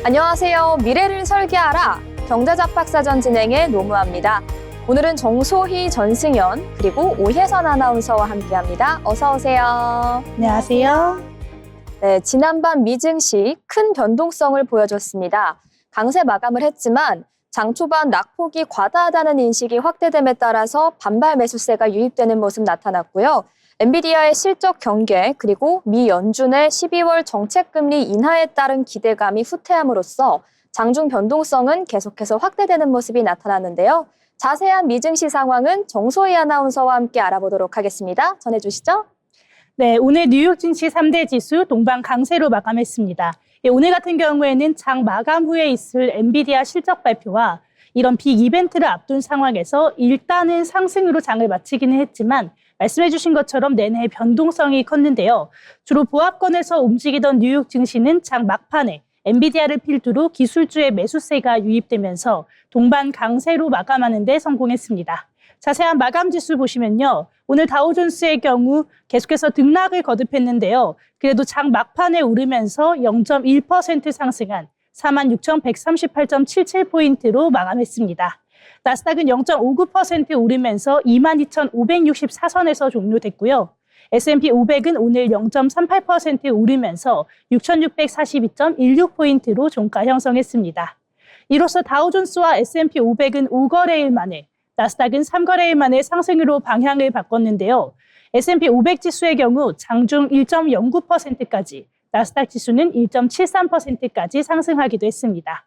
안녕하세요. 미래를 설계하라. 경제잡박사전 진행의 노무아입니다. 오늘은 정소희, 전승연, 그리고 오혜선 아나운서와 함께합니다. 어서 오세요. 안녕하세요. 네, 지난밤 미증시 큰 변동성을 보여줬습니다. 강세 마감을 했지만 장 초반 낙폭이 과다하다는 인식이 확대됨에 따라서 반발 매수세가 유입되는 모습 나타났고요. 엔비디아의 실적 경계 그리고 미 연준의 12월 정책금리 인하에 따른 기대감이 후퇴함으로써 장중 변동성은 계속해서 확대되는 모습이 나타났는데요. 자세한 미증시 상황은 정소희 아나운서와 함께 알아보도록 하겠습니다. 전해주시죠. 네, 오늘 뉴욕 증시 3대 지수 동반 강세로 마감했습니다. 오늘 같은 경우에는 장 마감 후에 있을 엔비디아 실적 발표와 이런 빅 이벤트를 앞둔 상황에서 일단은 상승으로 장을 마치기는 했지만 말씀해 주신 것처럼 내내 변동성이 컸는데요. 주로 보합권에서 움직이던 뉴욕 증시는 장 막판에 엔비디아를 필두로 기술주의 매수세가 유입되면서 동반 강세로 마감하는 데 성공했습니다. 자세한 마감 지수 보시면요. 오늘 다우존스의 경우 계속해서 등락을 거듭했는데요. 그래도 장 막판에 오르면서 0.1% 상승한 46,138.77포인트로 마감했습니다. 나스닥은 0.59% 오르면서 22,564선에서 종료됐고요. S&P 500은 오늘 0.38% 오르면서 6,642.16포인트로 종가 형성했습니다. 이로써 다우존스와 S&P 500은 5거래일 만에, 나스닥은 3거래일 만에 상승으로 방향을 바꿨는데요. S&P 500 지수의 경우 장중 1.09%까지, 나스닥 지수는 1.73%까지 상승하기도 했습니다.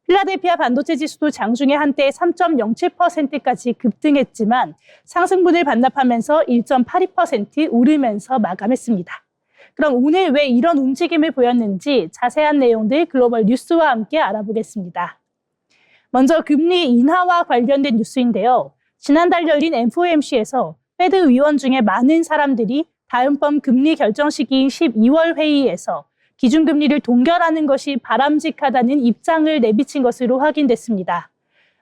필라델피아 반도체 지수도 장중에 한때 3.07%까지 급등했지만 상승분을 반납하면서 1.82% 오르면서 마감했습니다. 그럼 오늘 왜 이런 움직임을 보였는지 자세한 내용들 글로벌 뉴스와 함께 알아보겠습니다. 먼저 금리 인하와 관련된 뉴스인데요. 지난달 열린 FOMC에서 페드 위원 중에 많은 사람들이 다음번 금리 결정 시기인 12월 회의에서 기준금리를 동결하는 것이 바람직하다는 입장을 내비친 것으로 확인됐습니다.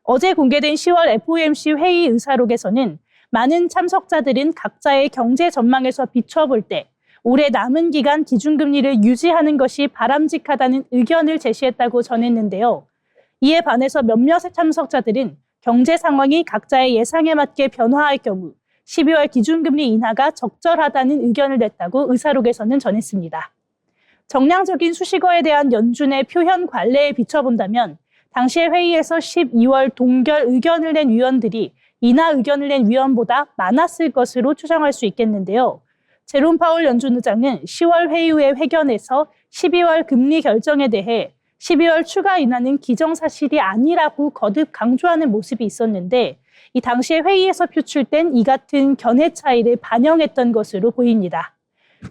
어제 공개된 10월 FOMC 회의 의사록에서는 많은 참석자들은 각자의 경제 전망에서 비춰볼 때 올해 남은 기간 기준금리를 유지하는 것이 바람직하다는 의견을 제시했다고 전했는데요. 이에 반해서 몇몇의 참석자들은 경제 상황이 각자의 예상에 맞게 변화할 경우 12월 기준금리 인하가 적절하다는 의견을 냈다고 의사록에서는 전했습니다. 정량적인 수식어에 대한 연준의 표현 관례에 비춰본다면 당시의 회의에서 12월 동결 의견을 낸 위원들이 인하 의견을 낸 위원보다 많았을 것으로 추정할 수 있겠는데요. 제롬 파월 연준 의장은 10월 회의 후의 회견에서 12월 금리 결정에 대해 12월 추가 인하는 기정사실이 아니라고 거듭 강조하는 모습이 있었는데 이 당시의 회의에서 표출된 이 같은 견해 차이를 반영했던 것으로 보입니다.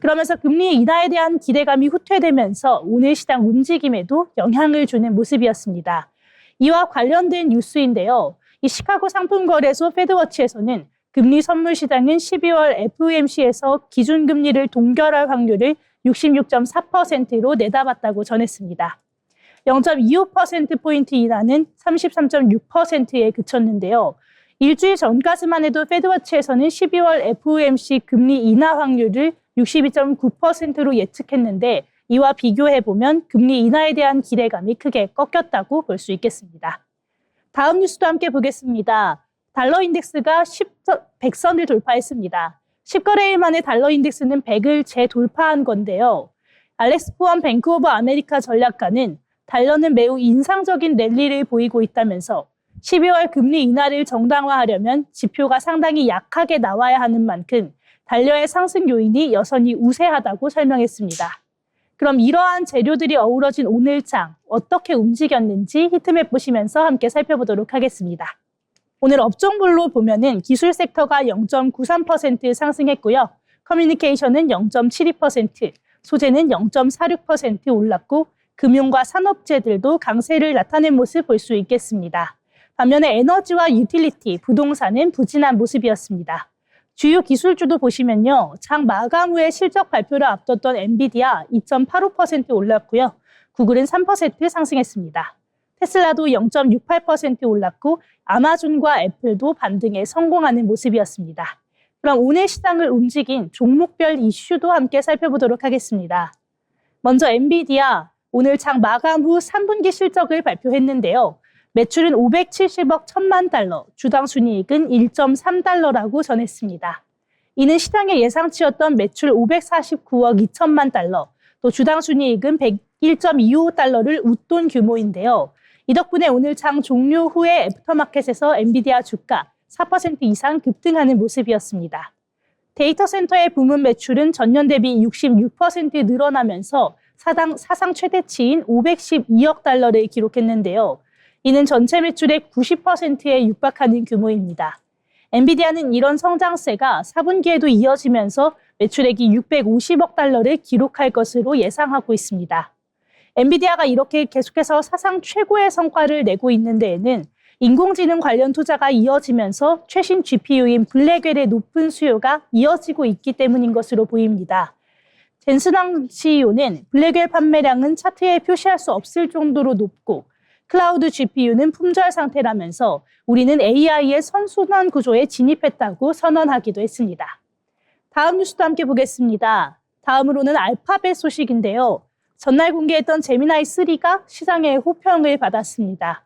그러면서 금리 인하에 대한 기대감이 후퇴되면서 오늘 시장 움직임에도 영향을 주는 모습이었습니다. 이와 관련된 뉴스인데요. 이 시카고 상품거래소 페드워치에서는 금리 선물 시장은 12월 FOMC에서 기준금리를 동결할 확률을 66.4%로 내다봤다고 전했습니다. 0.25%포인트 인하는 33.6%에 그쳤는데요. 일주일 전까지만 해도 페드워치에서는 12월 FOMC 금리 인하 확률을 62.9%로 예측했는데 이와 비교해보면 금리 인하에 대한 기대감이 크게 꺾였다고 볼 수 있겠습니다. 다음 뉴스도 함께 보겠습니다. 달러 인덱스가 100선을 돌파했습니다. 10거래일 만에 달러 인덱스는 100을 재돌파한 건데요. 알렉스 포엄 뱅크 오브 아메리카 전략가는 달러는 매우 인상적인 랠리를 보이고 있다면서 12월 금리 인하를 정당화하려면 지표가 상당히 약하게 나와야 하는 만큼 달러의 상승 요인이 여전히 우세하다고 설명했습니다. 그럼 이러한 재료들이 어우러진 오늘장 어떻게 움직였는지 히트맵 보시면서 함께 살펴보도록 하겠습니다. 오늘 업종별로 보면은 기술 섹터가 0.93% 상승했고요. 커뮤니케이션은 0.72%, 소재는 0.46% 올랐고 금융과 산업재들도 강세를 나타낸 모습 볼 수 있겠습니다. 반면에 에너지와 유틸리티, 부동산은 부진한 모습이었습니다. 주요 기술주도 보시면요. 장 마감 후에 실적 발표를 앞뒀던 엔비디아 2.85% 올랐고요. 구글은 3% 상승했습니다. 테슬라도 0.68% 올랐고 아마존과 애플도 반등에 성공하는 모습이었습니다. 그럼 오늘 시장을 움직인 종목별 이슈도 함께 살펴보도록 하겠습니다. 먼저 엔비디아, 오늘 장 마감 후 3분기 실적을 발표했는데요. 매출은 570억 1천만 달러, 주당 순이익은 1.3달러라고 전했습니다. 이는 시장의 예상치였던 매출 549억 2천만 달러, 또 주당 순이익은 101.25달러를 웃돈 규모인데요. 이 덕분에 오늘 장 종료 후에 애프터마켓에서 엔비디아 주가 4% 이상 급등하는 모습이었습니다. 데이터 센터의 부문 매출은 전년 대비 66% 늘어나면서 사상 최대치인 512억 달러를 기록했는데요. 이는 전체 매출의 90%에 육박하는 규모입니다. 엔비디아는 이런 성장세가 4분기에도 이어지면서 매출액이 650억 달러를 기록할 것으로 예상하고 있습니다. 엔비디아가 이렇게 계속해서 사상 최고의 성과를 내고 있는 데에는 인공지능 관련 투자가 이어지면서 최신 GPU인 블랙웰의 높은 수요가 이어지고 있기 때문인 것으로 보입니다. 젠슨왕 CEO는 블랙웰 판매량은 차트에 표시할 수 없을 정도로 높고 클라우드 GPU는 품절 상태라면서 우리는 AI의 선순환 구조에 진입했다고 선언하기도 했습니다. 다음 뉴스도 함께 보겠습니다. 다음으로는 알파벳 소식인데요. 전날 공개했던 제미나이 3가 시장의 호평을 받았습니다.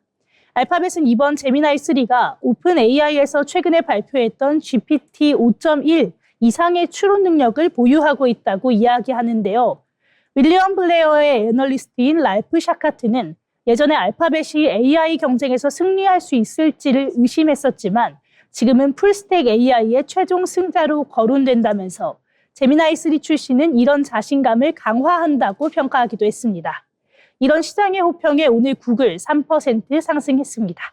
알파벳은 이번 제미나이 3가 오픈 AI에서 최근에 발표했던 GPT 5.1 이상의 추론 능력을 보유하고 있다고 이야기하는데요. 윌리엄 블레어의 애널리스트인 랄프 샤카트는 예전에 알파벳이 AI 경쟁에서 승리할 수 있을지를 의심했었지만 지금은 풀스택 AI의 최종 승자로 거론된다면서 제미나이 3 출시는 이런 자신감을 강화한다고 평가하기도 했습니다. 이런 시장의 호평에 오늘 구글 3% 상승했습니다.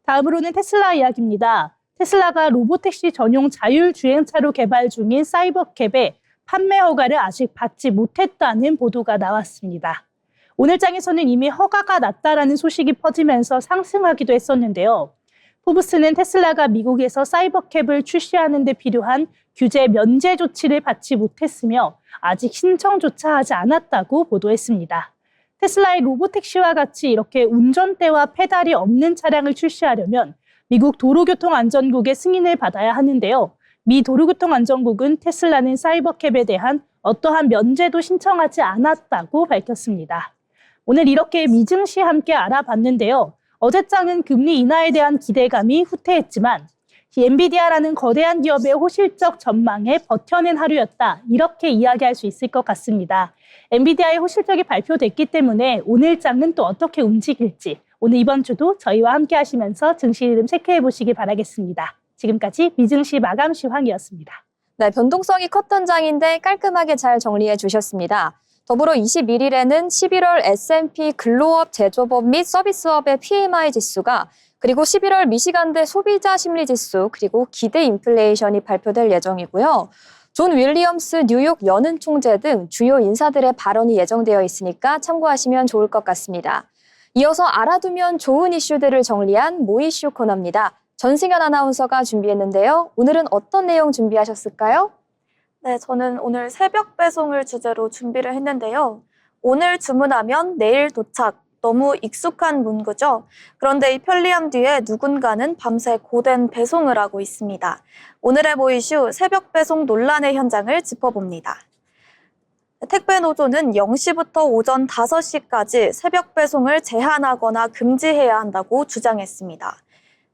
다음으로는 테슬라 이야기입니다. 테슬라가 로보택시 전용 자율주행차로 개발 중인 사이버캡의 판매 허가를 아직 받지 못했다는 보도가 나왔습니다. 오늘 장에서는 이미 허가가 났다라는 소식이 퍼지면서 상승하기도 했었는데요. 포브스는 테슬라가 미국에서 사이버캡을 출시하는 데 필요한 규제 면제 조치를 받지 못했으며 아직 신청조차 하지 않았다고 보도했습니다. 테슬라의 로보택시와 같이 이렇게 운전대와 페달이 없는 차량을 출시하려면 미국 도로교통안전국의 승인을 받아야 하는데요. 미 도로교통안전국은 테슬라는 사이버캡에 대한 어떠한 면제도 신청하지 않았다고 밝혔습니다. 오늘 이렇게 미증시 함께 알아봤는데요. 어제장은 금리 인하에 대한 기대감이 후퇴했지만 엔비디아라는 거대한 기업의 호실적 전망에 버텨낸 하루였다. 이렇게 이야기할 수 있을 것 같습니다. 엔비디아의 호실적이 발표됐기 때문에 오늘 장은 또 어떻게 움직일지 오늘 이번 주도 저희와 함께 하시면서 증시 흐름 체크해 보시기 바라겠습니다. 지금까지 미증시 마감 시황이었습니다. 네, 변동성이 컸던 장인데 깔끔하게 잘 정리해 주셨습니다. 더불어 21일에는 11월 S&P 근로업 제조업 및 서비스업의 PMI 지수가 그리고 11월 미시간대 소비자 심리 지수 그리고 기대 인플레이션이 발표될 예정이고요. 존 윌리엄스 뉴욕 연은 총재 등 주요 인사들의 발언이 예정되어 있으니까 참고하시면 좋을 것 같습니다. 이어서 알아두면 좋은 이슈들을 정리한 모이슈 코너입니다. 전승현 아나운서가 준비했는데요. 오늘은 어떤 내용 준비하셨을까요? 네, 저는 오늘 새벽 배송을 주제로 준비를 했는데요. 오늘 주문하면 내일 도착. 너무 익숙한 문구죠. 그런데 이 편리함 뒤에 누군가는 밤새 고된 배송을 하고 있습니다. 오늘의 모이슈 새벽 배송 논란의 현장을 짚어봅니다. 택배노조는 0시부터 오전 5시까지 새벽 배송을 제한하거나 금지해야 한다고 주장했습니다.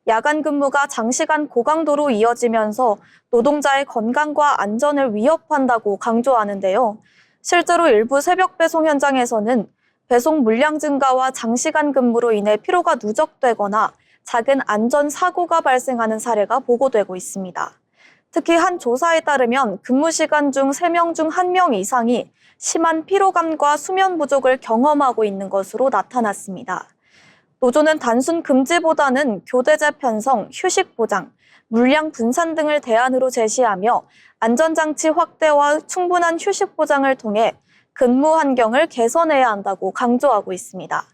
야간 근무가 장시간 고강도로 이어지면서 노동자의 건강과 안전을 위협한다고 강조하는데요. 실제로 일부 새벽 배송 현장에서는 배송 물량 증가와 장시간 근무로 인해 피로가 누적되거나 작은 안전 사고가 발생하는 사례가 보고되고 있습니다. 특히 한 조사에 따르면 근무 시간 중 3명 중 1명 이상이 심한 피로감과 수면 부족을 경험하고 있는 것으로 나타났습니다. 노조는 단순 금지보다는 교대제 편성, 휴식 보장, 물량 분산 등을 대안으로 제시하며 안전장치 확대와 충분한 휴식 보장을 통해 근무 환경을 개선해야 한다고 강조하고 있습니다.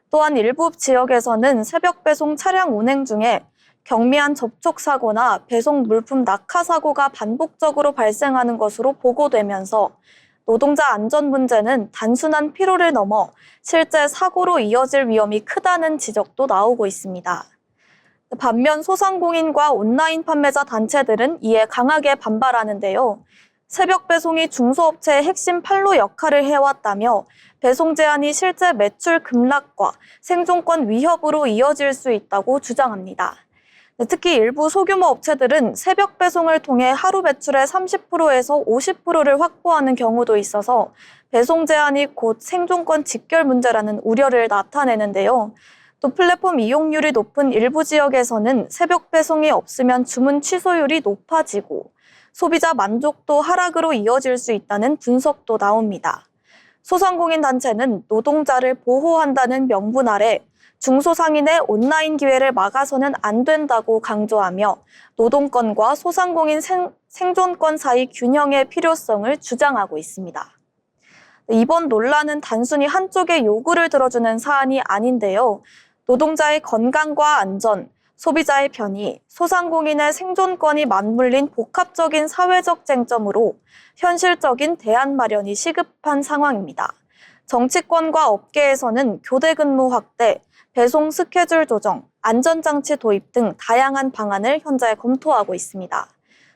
또한 일부 지역에서는 새벽 배송 차량 운행 중에 경미한 접촉 사고나 배송 물품 낙하 사고가 반복적으로 발생하는 것으로 보고되면서 노동자 안전 문제는 단순한 피로를 넘어 실제 사고로 이어질 위험이 크다는 지적도 나오고 있습니다. 반면 소상공인과 온라인 판매자 단체들은 이에 강하게 반발하는데요. 새벽 배송이 중소업체의 핵심 판로 역할을 해왔다며 배송 제한이 실제 매출 급락과 생존권 위협으로 이어질 수 있다고 주장합니다. 특히 일부 소규모 업체들은 새벽 배송을 통해 하루 매출의 30%에서 50%를 확보하는 경우도 있어서 배송 제한이 곧 생존권 직결 문제라는 우려를 나타내는데요. 또 플랫폼 이용률이 높은 일부 지역에서는 새벽 배송이 없으면 주문 취소율이 높아지고 소비자 만족도 하락으로 이어질 수 있다는 분석도 나옵니다. 소상공인 단체는 노동자를 보호한다는 명분 아래 중소상인의 온라인 기회를 막아서는 안 된다고 강조하며 노동권과 소상공인 생존권 사이 균형의 필요성을 주장하고 있습니다. 이번 논란은 단순히 한쪽의 요구를 들어주는 사안이 아닌데요. 노동자의 건강과 안전, 소비자의 편의, 소상공인의 생존권이 맞물린 복합적인 사회적 쟁점으로 현실적인 대안 마련이 시급한 상황입니다. 정치권과 업계에서는 교대 근무 확대, 배송 스케줄 조정, 안전장치 도입 등 다양한 방안을 현재 검토하고 있습니다.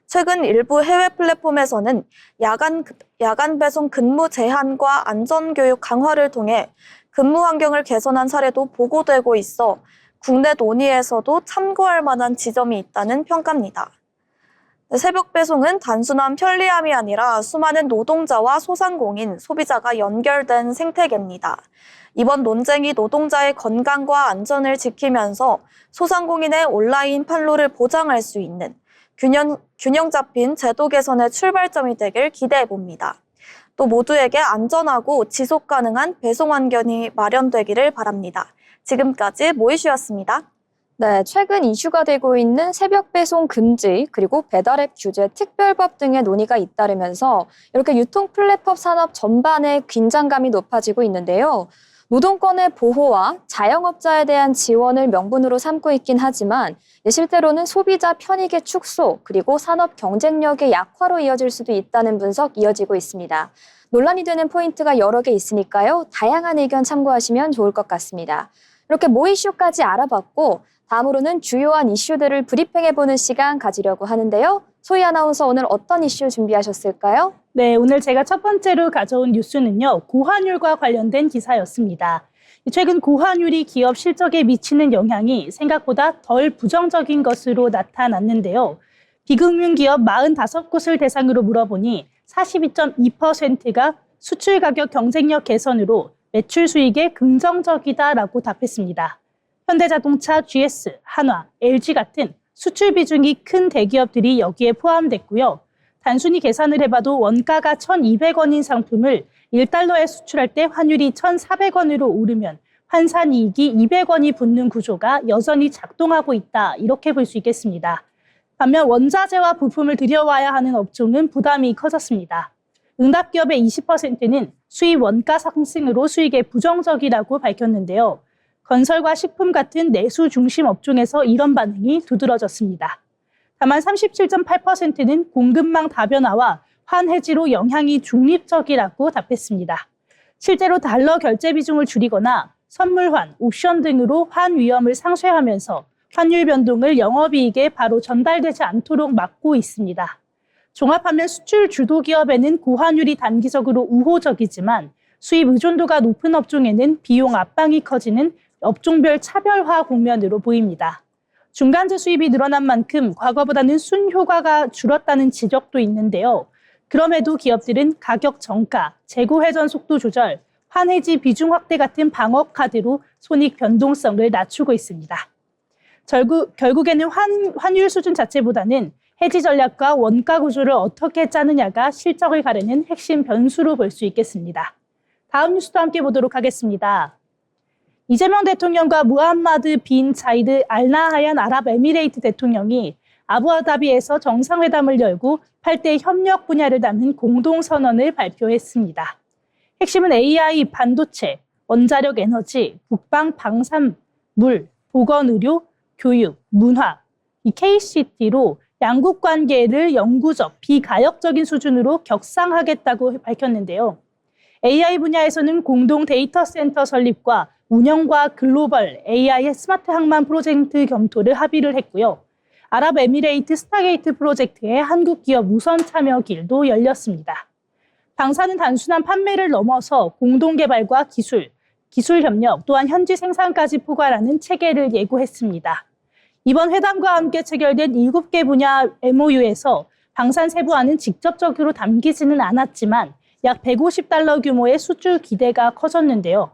최근 일부 해외 플랫폼에서는 야간 배송 근무 제한과 안전교육 강화를 통해 근무 환경을 개선한 사례도 보고되고 있어 국내 논의에서도 참고할 만한 지점이 있다는 평가입니다. 새벽 배송은 단순한 편리함이 아니라 수많은 노동자와 소상공인, 소비자가 연결된 생태계입니다. 이번 논쟁이 노동자의 건강과 안전을 지키면서 소상공인의 온라인 판로를 보장할 수 있는 균형 잡힌 제도 개선의 출발점이 되길 기대해 봅니다. 또 모두에게 안전하고 지속 가능한 배송 환경이 마련되기를 바랍니다. 지금까지 모이슈였습니다. 네, 최근 이슈가 되고 있는 새벽 배송 금지 그리고 배달앱 규제 특별법 등의 논의가 잇따르면서 이렇게 유통 플랫폼 산업 전반의 긴장감이 높아지고 있는데요. 노동권의 보호와 자영업자에 대한 지원을 명분으로 삼고 있긴 하지만 실제로는 소비자 편익의 축소 그리고 산업 경쟁력의 약화로 이어질 수도 있다는 분석 이어지고 있습니다. 논란이 되는 포인트가 여러 개 있으니까요. 다양한 의견 참고하시면 좋을 것 같습니다. 이렇게 모 이슈까지 알아봤고 다음으로는 주요한 이슈들을 브리핑해보는 시간 가지려고 하는데요. 소희 아나운서 오늘 어떤 이슈 준비하셨을까요? 네, 오늘 제가 첫 번째로 가져온 뉴스는요. 고환율과 관련된 기사였습니다. 최근 고환율이 기업 실적에 미치는 영향이 생각보다 덜 부정적인 것으로 나타났는데요. 비금융기업 45곳을 대상으로 물어보니 42.2%가 수출 가격 경쟁력 개선으로 매출 수익에 긍정적이다라고 답했습니다. 현대자동차, GS, 한화, LG 같은 수출 비중이 큰 대기업들이 여기에 포함됐고요. 단순히 계산을 해봐도 원가가 1,200원인 상품을 1달러에 수출할 때 환율이 1,400원으로 오르면 환산이익이 200원이 붙는 구조가 여전히 작동하고 있다. 이렇게 볼 수 있겠습니다. 반면 원자재와 부품을 들여와야 하는 업종은 부담이 커졌습니다. 응답기업의 20%는 수입 원가 상승으로 수익에 부정적이라고 밝혔는데요. 건설과 식품 같은 내수 중심 업종에서 이런 반응이 두드러졌습니다. 다만 37.8%는 공급망 다변화와 환해지로 영향이 중립적이라고 답했습니다. 실제로 달러 결제 비중을 줄이거나 선물환, 옵션 등으로 환 위험을 상쇄하면서 환율 변동을 영업이익에 바로 전달되지 않도록 막고 있습니다. 종합하면 수출 주도 기업에는 고환율이 단기적으로 우호적이지만 수입 의존도가 높은 업종에는 비용 압박이 커지는 업종별 차별화 국면으로 보입니다. 중간재 수입이 늘어난 만큼 과거보다는 순효과가 줄었다는 지적도 있는데요. 그럼에도 기업들은 가격 정가, 재고 회전 속도 조절, 환해지 비중 확대 같은 방어 카드로 손익 변동성을 낮추고 있습니다. 결국에는 환율 수준 자체보다는 해지 전략과 원가 구조를 어떻게 짜느냐가 실적을 가르는 핵심 변수로 볼 수 있겠습니다. 다음 뉴스도 함께 보도록 하겠습니다. 이재명 대통령과 무함마드 빈 자이드 알 나하얀 아랍에미레이트 대통령이 아부다비에서 정상회담을 열고 8대 협력 분야를 담은 공동선언을 발표했습니다. 핵심은 AI, 반도체, 원자력 에너지, 국방, 방산, 물, 보건의료, 교육, 문화, 이 KCT로 양국 관계를 영구적, 비가역적인 수준으로 격상하겠다고 밝혔는데요. AI 분야에서는 공동 데이터 센터 설립과 운영과 글로벌 AI 스마트 항만 프로젝트 검토를 합의를 했고요. 아랍에미레이트 스타게이트 프로젝트의 한국 기업 우선 참여 길도 열렸습니다. 방사는 단순한 판매를 넘어서 공동개발과 기술 협력, 또한 현지 생산까지 포괄하는 체계를 예고했습니다. 이번 회담과 함께 체결된 7개 분야 MOU에서 방산 세부화는 직접적으로 담기지는 않았지만 약 150달러 규모의 수주 기대가 커졌는데요.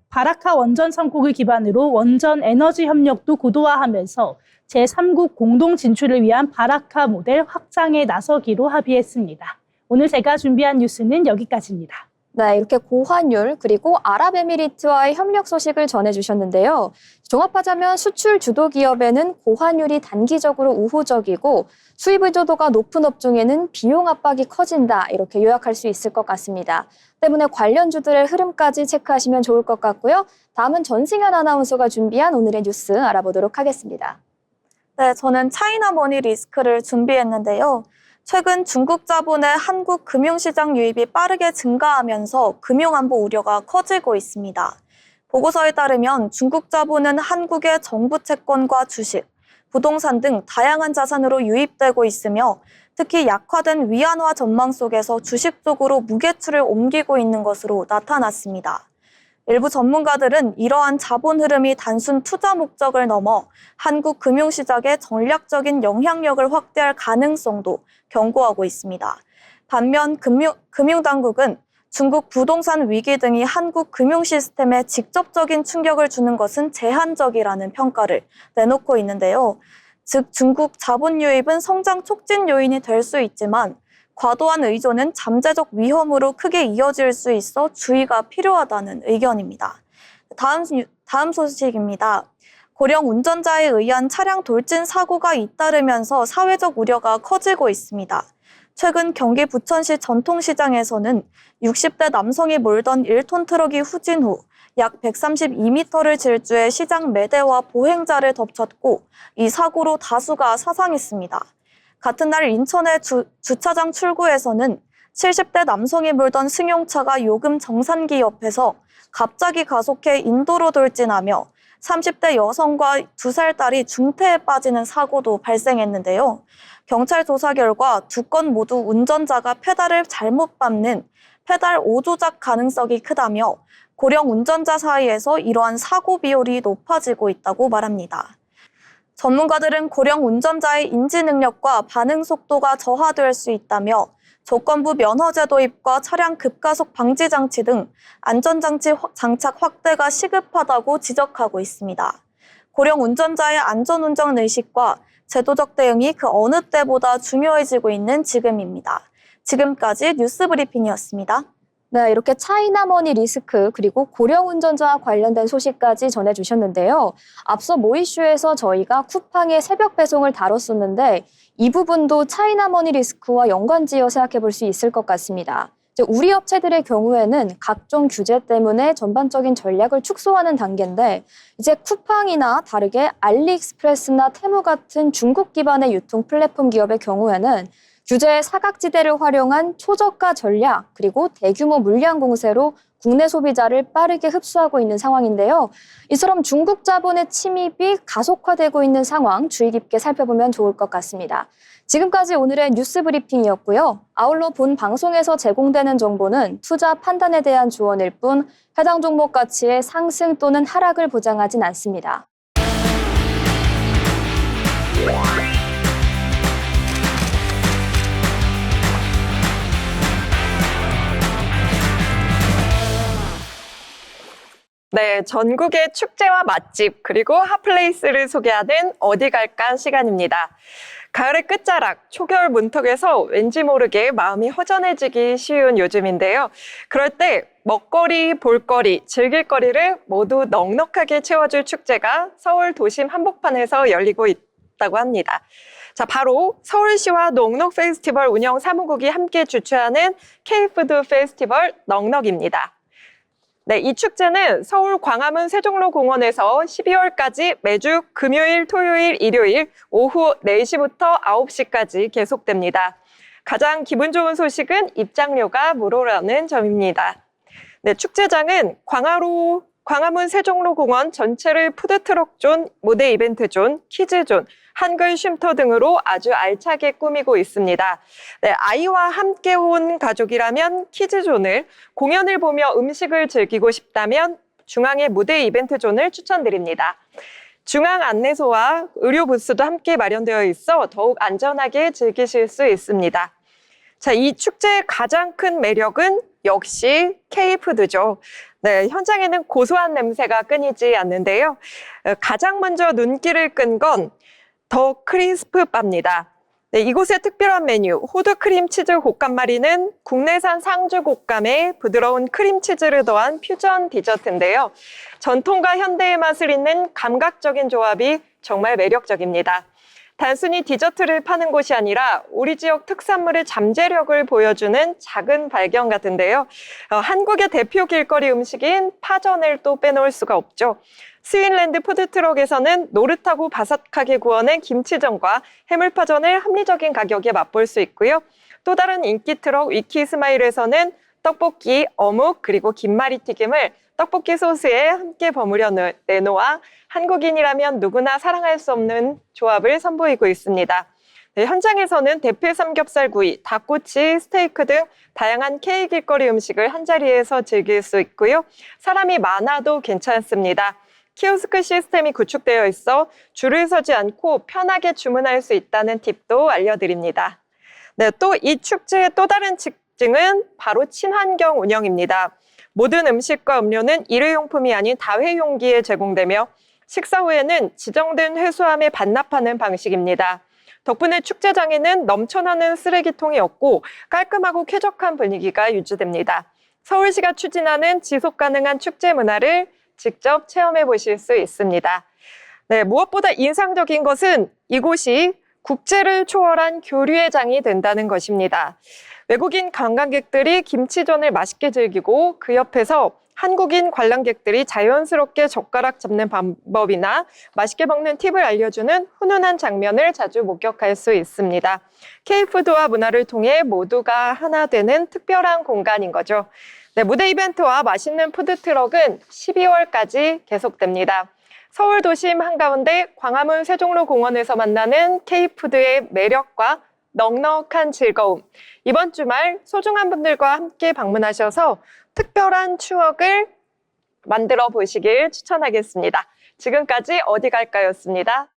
바라카 원전 선곡을 기반으로 원전 에너지 협력도 고도화하면서 제3국 공동 진출을 위한 바라카 모델 확장에 나서기로 합의했습니다. 오늘 제가 준비한 뉴스는 여기까지입니다. 네, 이렇게 고환율 그리고 아랍에미리트와의 협력 소식을 전해주셨는데요. 종합하자면 수출 주도 기업에는 고환율이 단기적으로 우호적이고 수입 의존도가 높은 업종에는 비용 압박이 커진다, 이렇게 요약할 수 있을 것 같습니다. 때문에 관련주들의 흐름까지 체크하시면 좋을 것 같고요. 다음은 전승현 아나운서가 준비한 오늘의 뉴스 알아보도록 하겠습니다. 네, 저는 차이나머니 리스크를 준비했는데요. 최근 중국 자본의 한국 금융시장 유입이 빠르게 증가하면서 금융안보 우려가 커지고 있습니다. 보고서에 따르면 중국 자본은 한국의 정부 채권과 주식, 부동산 등 다양한 자산으로 유입되고 있으며 특히 약화된 위안화 전망 속에서 주식 쪽으로 무게추를 옮기고 있는 것으로 나타났습니다. 일부 전문가들은 이러한 자본 흐름이 단순 투자 목적을 넘어 한국 금융시장의 전략적인 영향력을 확대할 가능성도 경고하고 있습니다. 반면 금융당국은 중국 부동산 위기 등이 한국 금융 시스템에 직접적인 충격을 주는 것은 제한적이라는 평가를 내놓고 있는데요. 즉 중국 자본 유입은 성장 촉진 요인이 될 수 있지만 과도한 의존은 잠재적 위험으로 크게 이어질 수 있어 주의가 필요하다는 의견입니다. 다음 소식입니다. 고령 운전자에 의한 차량 돌진 사고가 잇따르면서 사회적 우려가 커지고 있습니다. 최근 경기 부천시 전통시장에서는 60대 남성이 몰던 1톤 트럭이 후진 후 약 132m를 질주해 시장 매대와 보행자를 덮쳤고 이 사고로 다수가 사상했습니다. 같은 날 인천의 주차장 출구에서는 70대 남성이 몰던 승용차가 요금 정산기 옆에서 갑자기 가속해 인도로 돌진하며 30대 여성과 2살 딸이 중태에 빠지는 사고도 발생했는데요. 경찰 조사 결과 두 건 모두 운전자가 페달을 잘못 밟는 페달 오조작 가능성이 크다며 고령 운전자 사이에서 이러한 사고 비율이 높아지고 있다고 말합니다. 전문가들은 고령 운전자의 인지 능력과 반응 속도가 저하될 수 있다며 조건부 면허제 도입과 차량 급가속 방지 장치 등 안전장치 장착 확대가 시급하다고 지적하고 있습니다. 고령 운전자의 안전운전 의식과 제도적 대응이 그 어느 때보다 중요해지고 있는 지금입니다. 지금까지 뉴스 브리핑이었습니다. 네, 이렇게 차이나머니 리스크 그리고 고령 운전자와 관련된 소식까지 전해주셨는데요. 앞서 모 이슈에서 저희가 쿠팡의 새벽 배송을 다뤘었는데 이 부분도 차이나머니 리스크와 연관지어 생각해 볼 수 있을 것 같습니다. 우리 업체들의 경우에는 각종 규제 때문에 전반적인 전략을 축소하는 단계인데 이제 쿠팡이나 다르게 알리익스프레스나 테무 같은 중국 기반의 유통 플랫폼 기업의 경우에는 규제의 사각지대를 활용한 초저가 전략 그리고 대규모 물량 공세로 국내 소비자를 빠르게 흡수하고 있는 상황인데요. 이처럼 중국 자본의 침입이 가속화되고 있는 상황 주의 깊게 살펴보면 좋을 것 같습니다. 지금까지 오늘의 뉴스 브리핑이었고요. 아울러 본 방송에서 제공되는 정보는 투자 판단에 대한 조언일 뿐 해당 종목 가치의 상승 또는 하락을 보장하진 않습니다. 네, 전국의 축제와 맛집 그리고 핫플레이스를 소개하는 어디 갈까 시간입니다. 가을의 끝자락, 초겨울 문턱에서 왠지 모르게 마음이 허전해지기 쉬운 요즘인데요. 그럴 때 먹거리, 볼거리, 즐길거리를 모두 넉넉하게 채워줄 축제가 서울 도심 한복판에서 열리고 있다고 합니다. 자, 바로 서울시와 넉넉 페스티벌 운영 사무국이 함께 주최하는 K푸드 페스티벌 넉넉입니다. 네, 이 축제는 서울 광화문 세종로공원에서 12월까지 매주 금요일, 토요일, 일요일 오후 4시부터 9시까지 계속됩니다. 가장 기분 좋은 소식은 입장료가 무료라는 점입니다. 네, 축제장은 광화로 광화문 세종로공원 전체를 푸드트럭 존, 무대 이벤트 존, 키즈 존, 한글 쉼터 등으로 아주 알차게 꾸미고 있습니다. 네, 아이와 함께 온 가족이라면 키즈 존을, 공연을 보며 음식을 즐기고 싶다면 중앙의 무대 이벤트 존을 추천드립니다. 중앙 안내소와 의료 부스도 함께 마련되어 있어 더욱 안전하게 즐기실 수 있습니다. 자, 이 축제의 가장 큰 매력은 역시 K푸드죠. 네, 현장에는 고소한 냄새가 끊이지 않는데요. 가장 먼저 눈길을 끈 건 더 크리스프 바입니다. 네, 이곳의 특별한 메뉴 호두 크림치즈 곶감마리는 국내산 상주 곶감에 부드러운 크림치즈를 더한 퓨전 디저트인데요. 전통과 현대의 맛을 잇는 감각적인 조합이 정말 매력적입니다. 단순히 디저트를 파는 곳이 아니라 우리 지역 특산물의 잠재력을 보여주는 작은 발견 같은데요. 한국의 대표 길거리 음식인 파전을 또 빼놓을 수가 없죠. 스윈랜드 푸드트럭에서는 노릇하고 바삭하게 구워낸 김치전과 해물파전을 합리적인 가격에 맛볼 수 있고요. 또 다른 인기 트럭 위키스마일에서는 떡볶이, 어묵, 그리고 김말이 튀김을 떡볶이 소스에 함께 버무려 내놓아 한국인이라면 누구나 사랑할 수 없는 조합을 선보이고 있습니다. 네, 현장에서는 대패 삼겹살구이, 닭꼬치, 스테이크 등 다양한 K 길거리 음식을 한자리에서 즐길 수 있고요. 사람이 많아도 괜찮습니다. 키오스크 시스템이 구축되어 있어 줄을 서지 않고 편하게 주문할 수 있다는 팁도 알려드립니다. 네, 또 이 축제의 또 다른 특징은 바로 친환경 운영입니다. 모든 음식과 음료는 일회용품이 아닌 다회용기에 제공되며 식사 후에는 지정된 회수함에 반납하는 방식입니다. 덕분에 축제장에는 넘쳐나는 쓰레기통이 없고 깔끔하고 쾌적한 분위기가 유지됩니다. 서울시가 추진하는 지속가능한 축제 문화를 직접 체험해 보실 수 있습니다. 네, 무엇보다 인상적인 것은 이곳이 국제를 초월한 교류의 장이 된다는 것입니다. 외국인 관광객들이 김치전을 맛있게 즐기고 그 옆에서 한국인 관람객들이 자연스럽게 젓가락 잡는 방법이나 맛있게 먹는 팁을 알려주는 훈훈한 장면을 자주 목격할 수 있습니다. K푸드와 문화를 통해 모두가 하나 되는 특별한 공간인 거죠. 네, 무대 이벤트와 맛있는 푸드트럭은 12월까지 계속됩니다. 서울 도심 한가운데 광화문 세종로 공원에서 만나는 K푸드의 매력과 넉넉한 즐거움. 이번 주말 소중한 분들과 함께 방문하셔서 특별한 추억을 만들어 보시길 추천하겠습니다. 지금까지 어디 갈까였습니다.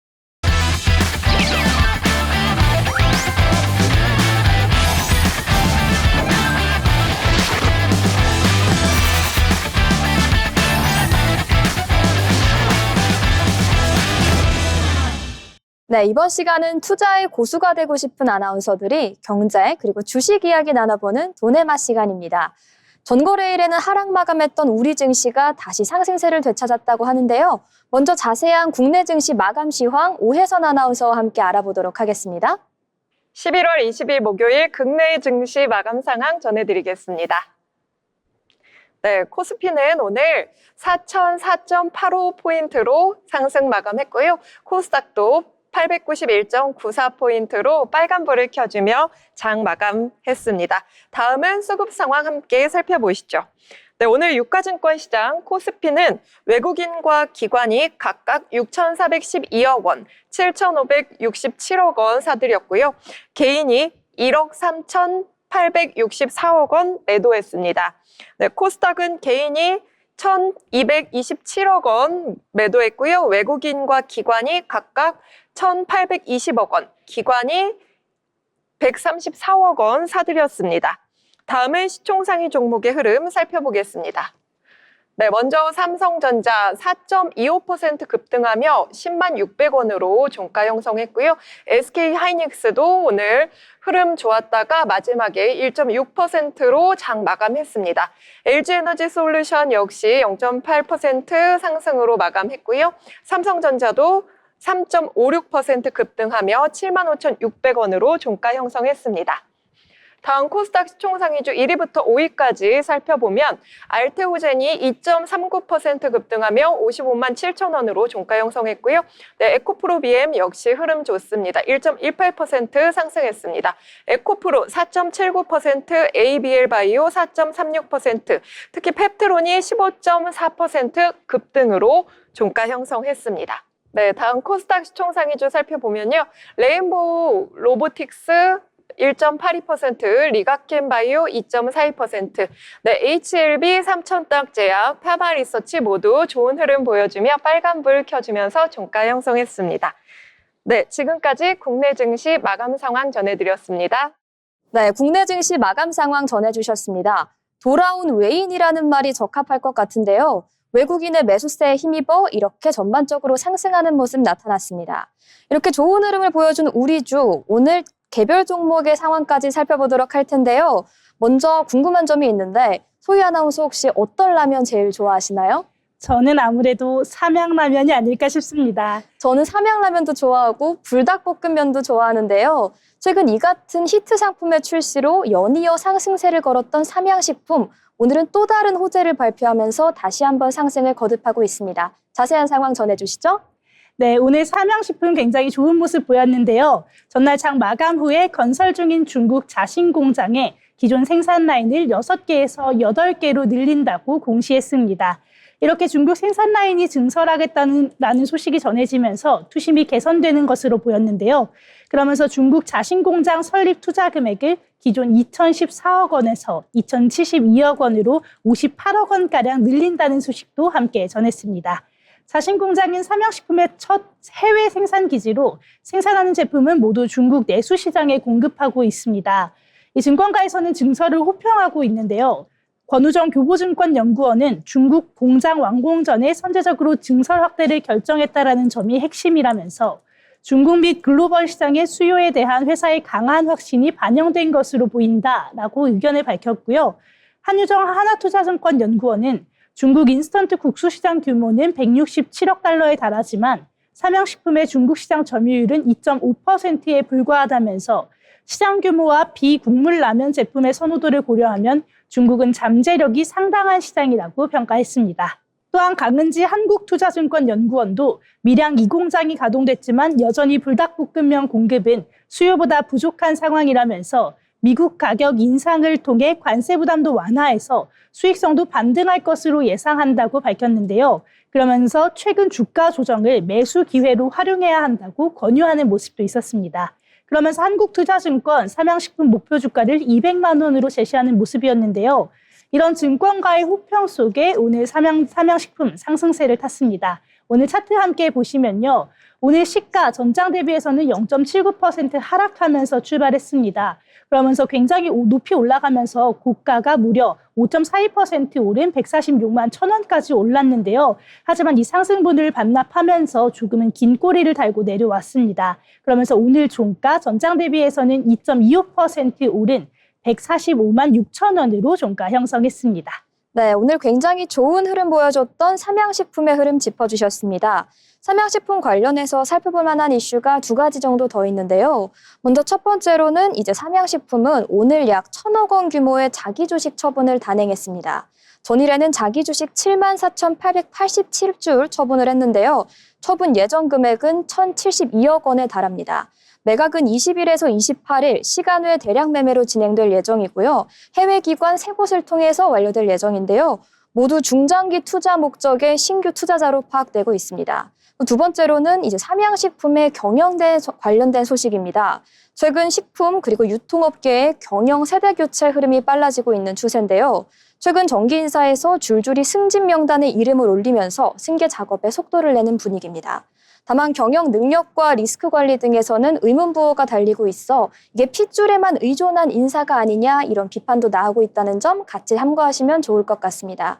네, 이번 시간은 투자의 고수가 되고 싶은 아나운서들이 경제 그리고 주식 이야기 나눠보는 돈의 맛 시간입니다. 전거래일에는 하락 마감했던 우리 증시가 다시 상승세를 되찾았다고 하는데요. 먼저 자세한 국내 증시 마감 시황 오혜선 아나운서와 함께 알아보도록 하겠습니다. 11월 20일 목요일 국내 증시 마감 상황 전해드리겠습니다. 네, 코스피는 오늘 4,004.85포인트로 상승 마감했고요. 코스닥도 891.94포인트로 빨간불을 켜주며 장 마감했습니다. 다음은 수급 상황 함께 살펴보시죠. 네, 오늘 유가증권 시장 코스피는 외국인과 기관이 각각 6,412억 원, 7,567억 원 사들였고요. 개인이 1억 3,864억 원 매도했습니다. 네, 코스닥은 개인이 1,227억 원 매도했고요. 외국인과 기관이 각각 1,820억 원, 기관이 134억 원 사들였습니다. 다음은 시총상위 종목의 흐름 살펴보겠습니다. 네, 먼저 삼성전자 4.25% 급등하며 10만 600원으로 종가 형성했고요. SK하이닉스도 오늘 흐름 좋았다가 마지막에 1.6%로 장 마감했습니다. LG에너지솔루션 역시 0.8% 상승으로 마감했고요. 삼성전자도 3.56% 급등하며 75,600원으로 종가 형성했습니다. 다음 코스닥 시총상위주 1위부터 5위까지 살펴보면 알테오젠이 2.39% 급등하며 55만 7천 원으로 종가 형성했고요. 네, 에코프로비엠 역시 흐름 좋습니다. 1.18% 상승했습니다. 에코프로 4.79%, ABL바이오 4.36%, 특히 펩트론이 15.4% 급등으로 종가 형성했습니다. 네, 다음 코스닥 시총상위주 살펴보면요. 레인보우 로보틱스 1.82%, 리가켄바이오 2.42%, 네, HLB, 삼천떡제약, 파마리서치 모두 좋은 흐름 보여주며 빨간불 켜주면서 종가 형성했습니다. 네, 지금까지 국내 증시 마감 상황 전해드렸습니다. 네, 국내 증시 마감 상황 전해주셨습니다. 돌아온 외인이라는 말이 적합할 것 같은데요. 외국인의 매수세에 힘입어 이렇게 전반적으로 상승하는 모습 나타났습니다. 이렇게 좋은 흐름을 보여준 우리주, 오늘 개별 종목의 상황까지 살펴보도록 할 텐데요. 먼저 궁금한 점이 있는데 소희 아나운서 혹시 어떤 라면 제일 좋아하시나요? 저는 아무래도 삼양라면이 아닐까 싶습니다. 저는 삼양라면도 좋아하고 불닭볶음면도 좋아하는데요. 최근 이 같은 히트 상품의 출시로 연이어 상승세를 걸었던 삼양식품, 오늘은 또 다른 호재를 발표하면서 다시 한번 상승을 거듭하고 있습니다. 자세한 상황 전해주시죠. 네, 오늘 삼양식품 굉장히 좋은 모습 보였는데요. 전날 장 마감 후에 건설 중인 중국 자신 공장에 기존 생산 라인을 6개에서 8개로 늘린다고 공시했습니다. 이렇게 중국 생산 라인이 증설하겠다는 소식이 전해지면서 투심이 개선되는 것으로 보였는데요. 그러면서 중국 자신 공장 설립 투자 금액을 기존 2,014억 원에서 2,072억 원으로 58억 원가량 늘린다는 소식도 함께 전했습니다. 자신 공장인 삼양식품의 첫 해외 생산 기지로 생산하는 제품은 모두 중국 내수 시장에 공급하고 있습니다. 이 증권가에서는 증설을 호평하고 있는데요. 권우정 교보증권연구원은 중국 공장 완공 전에 선제적으로 증설 확대를 결정했다라는 점이 핵심이라면서 중국 및 글로벌 시장의 수요에 대한 회사의 강한 확신이 반영된 것으로 보인다라고 의견을 밝혔고요. 한유정 하나투자증권연구원은 중국 인스턴트 국수 시장 규모는 167억 달러에 달하지만 삼양식품의 중국 시장 점유율은 2.5%에 불과하다면서 시장 규모와 비국물 라면 제품의 선호도를 고려하면 중국은 잠재력이 상당한 시장이라고 평가했습니다. 또한 강은지 한국투자증권연구원도 밀양 2공장이 가동됐지만 여전히 불닭볶음면 공급은 수요보다 부족한 상황이라면서 미국 가격 인상을 통해 관세 부담도 완화해서 수익성도 반등할 것으로 예상한다고 밝혔는데요. 그러면서 최근 주가 조정을 매수 기회로 활용해야 한다고 권유하는 모습도 있었습니다. 그러면서 한국투자증권 삼양식품 목표 주가를 200만 원으로 제시하는 모습이었는데요. 이런 증권가의 호평 속에 오늘 삼양식품 상승세를 탔습니다. 오늘 차트 함께 보시면요. 오늘 시가 전장 대비해서는 0.79% 하락하면서 출발했습니다. 그러면서 굉장히 높이 올라가면서 고가가 무려 5.42% 오른 146만 1,000원까지 올랐는데요. 하지만 이 상승분을 반납하면서 조금은 긴 꼬리를 달고 내려왔습니다. 그러면서 오늘 종가 전장 대비해서는 2.25% 오른 145만 6,000원으로 종가 형성했습니다. 네, 오늘 굉장히 좋은 흐름 보여줬던 삼양식품의 흐름 짚어주셨습니다. 삼양식품 관련해서 살펴볼 만한 이슈가 두 가지 정도 더 있는데요. 먼저 첫 번째로는 이제 삼양식품은 오늘 약 1,000억 원 규모의 자기주식 처분을 단행했습니다. 전일에는 자기주식 74,887줄 처분을 했는데요. 처분 예정 금액은 1,072억 원에 달합니다. 매각은 20일에서 28일 시간 외 대량 매매로 진행될 예정이고요. 해외 기관 3곳을 통해서 완료될 예정인데요. 모두 중장기 투자 목적의 신규 투자자로 파악되고 있습니다. 두 번째로는 이제 삼양식품의 경영대 관련된 소식입니다. 최근 식품 그리고 유통업계의 경영 세대 교체 흐름이 빨라지고 있는 추세인데요. 최근 정기 인사에서 줄줄이 승진 명단에 이름을 올리면서 승계 작업에 속도를 내는 분위기입니다. 다만 경영 능력과 리스크 관리 등에서는 의문부호가 달리고 있어 이게 핏줄에만 의존한 인사가 아니냐 이런 비판도 나오고 있다는 점 같이 참고하시면 좋을 것 같습니다.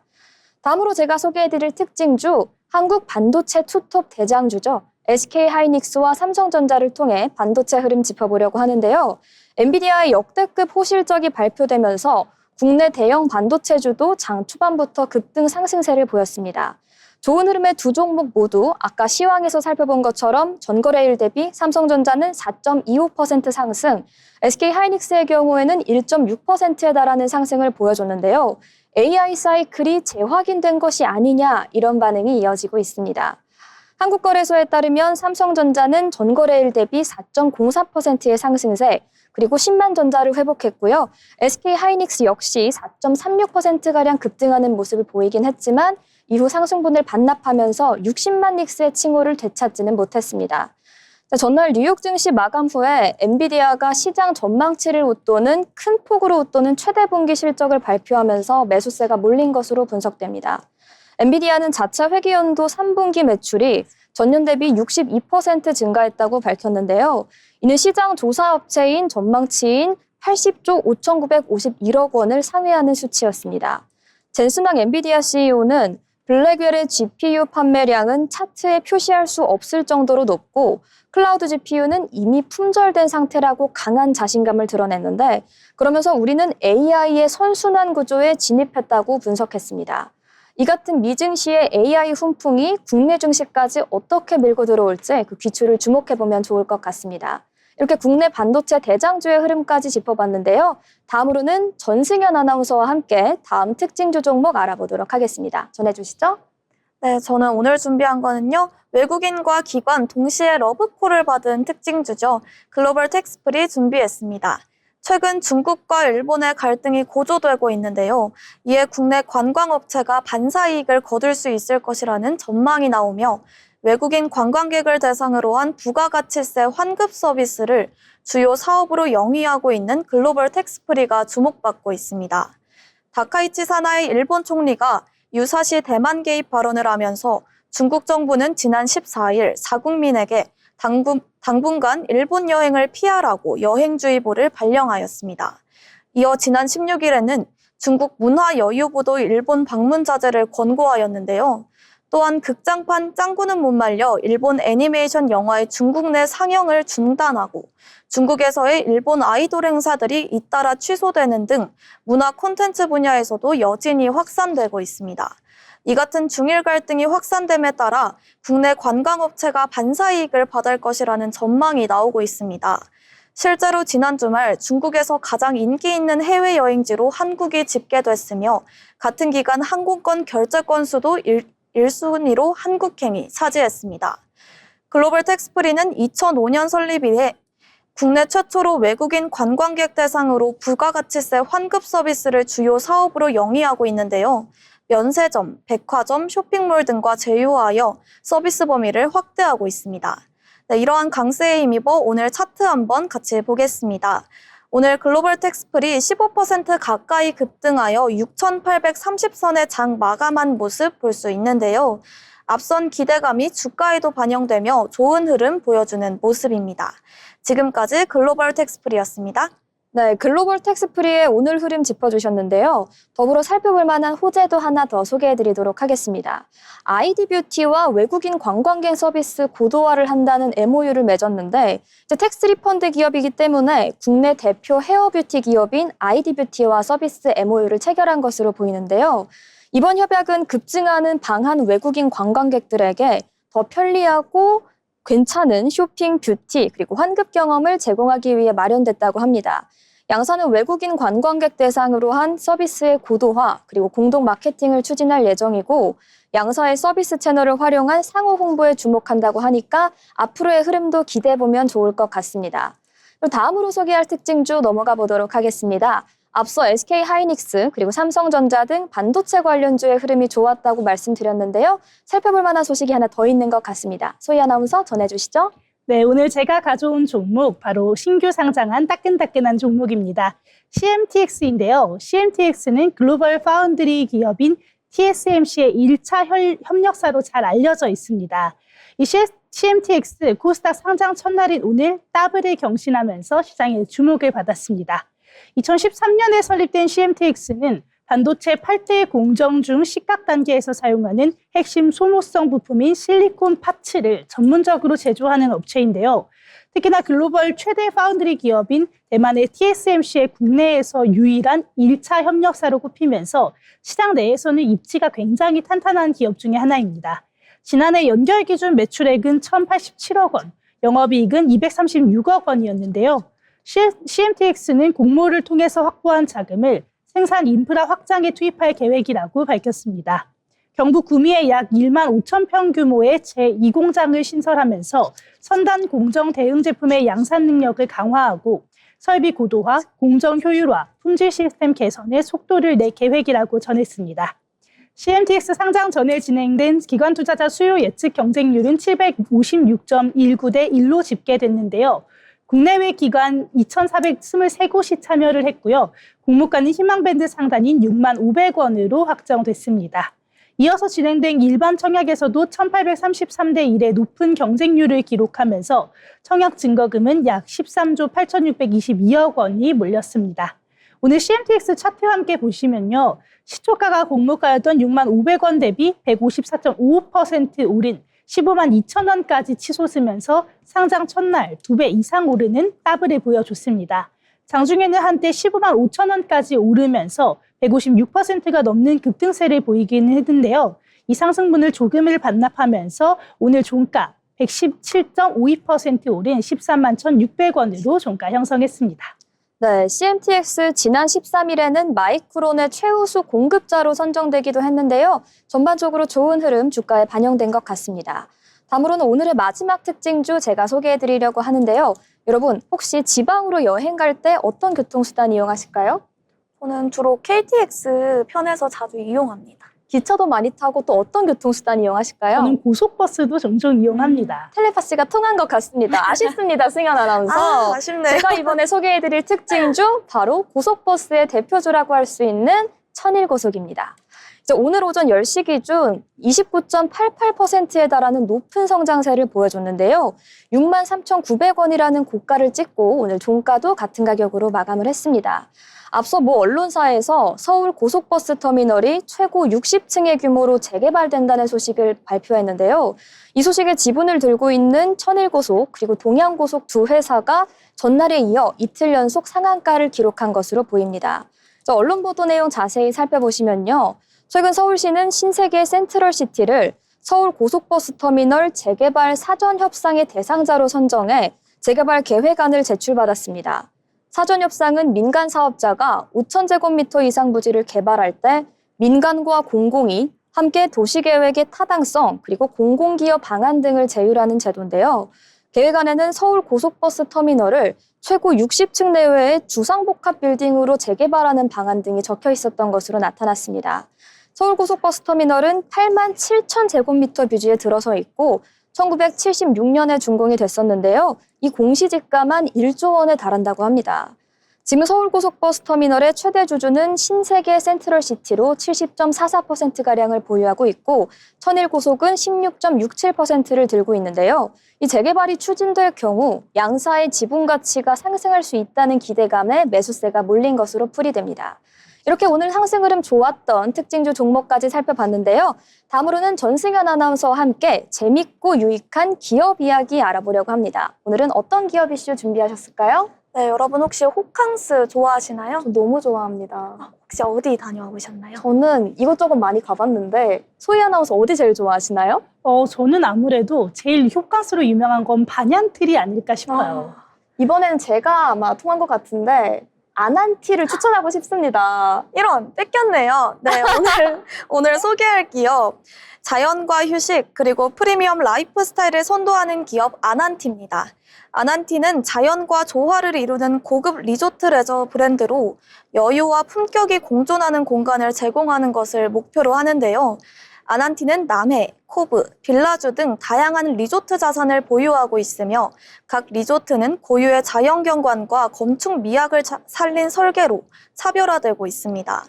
다음으로 제가 소개해드릴 특징주, 한국 반도체 투톱 대장주죠. SK하이닉스와 삼성전자를 통해 반도체 흐름 짚어보려고 하는데요. 엔비디아의 역대급 호실적이 발표되면서 국내 대형 반도체주도 장 초반부터 급등 상승세를 보였습니다. 좋은 흐름의 두 종목 모두 아까 시황에서 살펴본 것처럼 전거래일 대비 삼성전자는 4.25% 상승, SK하이닉스의 경우에는 1.6%에 달하는 상승을 보여줬는데요. AI 사이클이 재확인된 것이 아니냐 이런 반응이 이어지고 있습니다. 한국거래소에 따르면 삼성전자는 전거래일 대비 4.04%의 상승세, 그리고 10만전자를 회복했고요. SK하이닉스 역시 4.36%가량 급등하는 모습을 보이긴 했지만 이후 상승분을 반납하면서 60만 닉스의 칭호를 되찾지는 못했습니다. 전날 뉴욕 증시 마감 후에 엔비디아가 시장 전망치를 웃도는 큰 폭으로 웃도는 최대 분기 실적을 발표하면서 매수세가 몰린 것으로 분석됩니다. 엔비디아는 자체 회계연도 3분기 매출이 전년 대비 62% 증가했다고 밝혔는데요. 이는 시장 조사업체인 전망치인 80조 5,951억 원을 상회하는 수치였습니다. 젠슨왕 엔비디아 CEO는 블랙웰의 GPU 판매량은 차트에 표시할 수 없을 정도로 높고 클라우드 GPU는 이미 품절된 상태라고 강한 자신감을 드러냈는데 그러면서 우리는 AI의 선순환 구조에 진입했다고 분석했습니다. 이 같은 미증시의 AI 훈풍이 국내 증시까지 어떻게 밀고 들어올지 그 귀추를 주목해보면 좋을 것 같습니다. 이렇게 국내 반도체 대장주의 흐름까지 짚어봤는데요. 다음으로는 전승현 아나운서와 함께 다음 특징주 종목 알아보도록 하겠습니다. 전해주시죠. 네, 저는 오늘 준비한 거는요. 외국인과 기관 동시에 러브콜을 받은 특징주죠. 글로벌 텍스프리 준비했습니다. 최근 중국과 일본의 갈등이 고조되고 있는데요. 이에 국내 관광업체가 반사이익을 거둘 수 있을 것이라는 전망이 나오며 외국인 관광객을 대상으로 한 부가가치세 환급 서비스를 주요 사업으로 영위하고 있는 글로벌 텍스프리가 주목받고 있습니다. 다카이치 사나이 일본 총리가 유사시 대만 개입 발언을 하면서 중국 정부는 지난 14일 자국민에게 당분간 일본 여행을 피하라고 여행주의보를 발령하였습니다. 이어 지난 16일에는 중국 문화여유부도 일본 방문 자제를 권고하였는데요. 또한 극장판 짱구는 못 말려 일본 애니메이션 영화의 중국 내 상영을 중단하고 중국에서의 일본 아이돌 행사들이 잇따라 취소되는 등 문화 콘텐츠 분야에서도 여진이 확산되고 있습니다. 이 같은 중일 갈등이 확산됨에 따라 국내 관광업체가 반사이익을 받을 것이라는 전망이 나오고 있습니다. 실제로 지난 주말 중국에서 가장 인기 있는 해외여행지로 한국이 집계됐으며 같은 기간 항공권 결제 건수도 1순위로 한국행이 차지했습니다. 글로벌 텍스프리는 2005년 설립 이래 국내 최초로 외국인 관광객 대상으로 부가가치세 환급 서비스를 주요 사업으로 영위하고 있는데요. 면세점, 백화점, 쇼핑몰 등과 제휴하여 서비스 범위를 확대하고 있습니다. 네, 이러한 강세에 힘입어 오늘 차트 한번 같이 보겠습니다. 오늘 글로벌 텍스프리 15% 가까이 급등하여 6,830선의 장 마감한 모습 볼 수 있는데요. 앞선 기대감이 주가에도 반영되며 좋은 흐름 보여주는 모습입니다. 지금까지 글로벌 텍스프리였습니다. 네, 글로벌 텍스프리의 오늘 흐름 짚어주셨는데요. 더불어 살펴볼 만한 호재도 하나 더 소개해드리도록 하겠습니다. 아이디뷰티와 외국인 관광객 서비스 고도화를 한다는 MOU를 맺었는데 텍스 리펀드 기업이기 때문에 국내 대표 헤어뷰티 기업인 아이디뷰티와 서비스 MOU를 체결한 것으로 보이는데요. 이번 협약은 급증하는 방한 외국인 관광객들에게 더 편리하고 괜찮은 쇼핑, 뷰티, 그리고 환급 경험을 제공하기 위해 마련됐다고 합니다. 양사는 외국인 관광객 대상으로 한 서비스의 고도화, 그리고 공동 마케팅을 추진할 예정이고 양사의 서비스 채널을 활용한 상호 홍보에 주목한다고 하니까 앞으로의 흐름도 기대해보면 좋을 것 같습니다. 그럼 다음으로 소개할 특징주 넘어가 보도록 하겠습니다. 앞서 SK하이닉스 그리고 삼성전자 등 반도체 관련주의 흐름이 좋았다고 말씀드렸는데요. 살펴볼 만한 소식이 하나 더 있는 것 같습니다. 소희 아나운서 전해주시죠. 네, 오늘 제가 가져온 종목 바로 신규 상장한 따끈따끈한 종목입니다. CMTX인데요. CMTX는 글로벌 파운드리 기업인 TSMC의 1차 협력사로 잘 알려져 있습니다. 이 CMTX 코스닥 상장 첫날인 오늘 더블을 경신하면서 시장의 주목을 받았습니다. 2013년에 설립된 CMTX는 반도체 8대 공정 중 시각 단계에서 사용하는 핵심 소모성 부품인 실리콘 파츠를 전문적으로 제조하는 업체인데요. 특히나 글로벌 최대 파운드리 기업인 대만의 TSMC의 국내에서 유일한 1차 협력사로 꼽히면서 시장 내에서는 입지가 굉장히 탄탄한 기업 중에 하나입니다. 지난해 연결 기준 매출액은 1,087억 원, 영업이익은 236억 원이었는데요. CMTX는 공모를 통해서 확보한 자금을 생산 인프라 확장에 투입할 계획이라고 밝혔습니다. 경북 구미에 약 1만 5천 평 규모의 제2공장을 신설하면서 선단 공정 대응 제품의 양산 능력을 강화하고 설비 고도화, 공정 효율화, 품질 시스템 개선에 속도를 낼 계획이라고 전했습니다. CMTX 상장 전에 진행된 기관 투자자 수요 예측 경쟁률은 756.19대 1로 집계됐는데요. 국내외 기관 2,423곳이 참여를 했고요. 공모가는 희망밴드 상단인 6만 500원으로 확정됐습니다. 이어서 진행된 일반 청약에서도 1,833대 1의 높은 경쟁률을 기록하면서 청약 증거금은 약 13조 8,622억 원이 몰렸습니다. 오늘 CMTX 차트 함께 보시면요. 시초가가 공모가였던 6만 500원 대비 154.55% 오른 15만 2천 원까지 치솟으면서 상장 첫날 2배 이상 오르는 더블을 보여줬습니다. 장중에는 한때 15만 5천 원까지 오르면서 156%가 넘는 급등세를 보이기는 했는데요. 이 상승분을 조금을 반납하면서 오늘 종가 117.52% 오른 13만 1,600원으로 종가 형성했습니다. 네, CMTX 지난 13일에는 마이크론의 최우수 공급자로 선정되기도 했는데요. 전반적으로 좋은 흐름 주가에 반영된 것 같습니다. 다음으로는 오늘의 마지막 특징주 제가 소개해드리려고 하는데요. 여러분, 혹시 지방으로 여행 갈 때 어떤 교통수단 이용하실까요? 저는 주로 KTX 편에서 자주 이용합니다. 기차도 많이 타고 또 어떤 교통수단 이용하실까요? 저는 고속버스도 종종 이용합니다. 텔레파시가 통한 것 같습니다. 아쉽습니다, 승현 아나운서. 아쉽네요. 제가 이번에 소개해드릴 특징주 바로 고속버스의 대표주라고 할 수 있는 천일고속입니다. 이제 오늘 오전 10시 기준 29.88%에 달하는 높은 성장세를 보여줬는데요. 63,900원이라는 고가를 찍고 오늘 종가도 같은 가격으로 마감을 했습니다. 앞서 모 언론사에서 서울 고속버스 터미널이 최고 60층의 규모로 재개발된다는 소식을 발표했는데요. 이 소식에 지분을 들고 있는 천일고속 그리고 동양고속 두 회사가 전날에 이어 이틀 연속 상한가를 기록한 것으로 보입니다. 언론 보도 내용 자세히 살펴보시면요. 최근 서울시는 신세계 센트럴시티를 서울 고속버스 터미널 재개발 사전 협상의 대상자로 선정해 재개발 계획안을 제출받았습니다. 사전 협상은 민간 사업자가 5,000제곱미터 이상 부지를 개발할 때 민간과 공공이 함께 도시계획의 타당성 그리고 공공기여 방안 등을 제휴하는 제도인데요. 계획안에는 서울 고속버스 터미널을 최고 60층 내외의 주상복합 빌딩으로 재개발하는 방안 등이 적혀 있었던 것으로 나타났습니다. 서울 고속버스 터미널은 8만 7천 제곱미터 부지에 들어서 있고 1976년에 준공이 됐었는데요. 이 공시지가만 1조 원에 달한다고 합니다. 지금 서울 고속버스 터미널의 최대 주주는 신세계 센트럴시티로 70.44%가량을 보유하고 있고 천일고속은 16.67%를 들고 있는데요. 이 재개발이 추진될 경우 양사의 지분 가치가 상승할 수 있다는 기대감에 매수세가 몰린 것으로 풀이됩니다. 이렇게 오늘 상승 흐름 좋았던 특징주 종목까지 살펴봤는데요. 다음으로는 전승현 아나운서와 함께 재밌고 유익한 기업 이야기 알아보려고 합니다. 오늘은 어떤 기업 이슈 준비하셨을까요? 네, 여러분 혹시 호캉스 좋아하시나요? 저 너무 좋아합니다. 혹시 어디 다녀와 보셨나요? 저는 이것저것 많이 가봤는데 소희 아나운서 어디 제일 좋아하시나요? 저는 아무래도 제일 호캉스로 유명한 건 반얀트리 아닐까 싶어요. 이번에는 제가 아마 통한 것 같은데 아난티를 추천하고 싶습니다. 이런, 뺏겼네요. 네, 오늘 소개할 기업, 자연과 휴식, 그리고 프리미엄 라이프 스타일을 선도하는 기업 아난티입니다. 아난티는 자연과 조화를 이루는 고급 리조트 레저 브랜드로 여유와 품격이 공존하는 공간을 제공하는 것을 목표로 하는데요. 아난티는 남해, 코브, 빌라주 등 다양한 리조트 자산을 보유하고 있으며 각 리조트는 고유의 자연경관과 건축 미학을 살린 설계로 차별화되고 있습니다.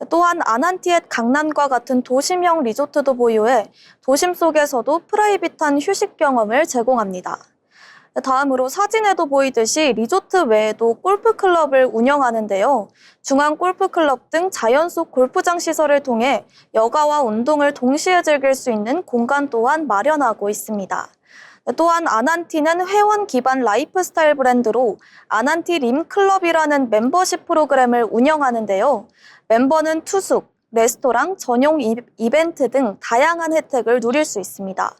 또한 아난티의 강남과 같은 도심형 리조트도 보유해 도심 속에서도 프라이빗한 휴식 경험을 제공합니다. 다음으로 사진에도 보이듯이 리조트 외에도 골프클럽을 운영하는데요. 중앙 골프클럽 등 자연 속 골프장 시설을 통해 여가와 운동을 동시에 즐길 수 있는 공간 또한 마련하고 있습니다. 또한 아난티는 회원 기반 라이프스타일 브랜드로 아난티 림클럽이라는 멤버십 프로그램을 운영하는데요. 멤버는 투숙, 레스토랑, 전용 이벤트 등 다양한 혜택을 누릴 수 있습니다.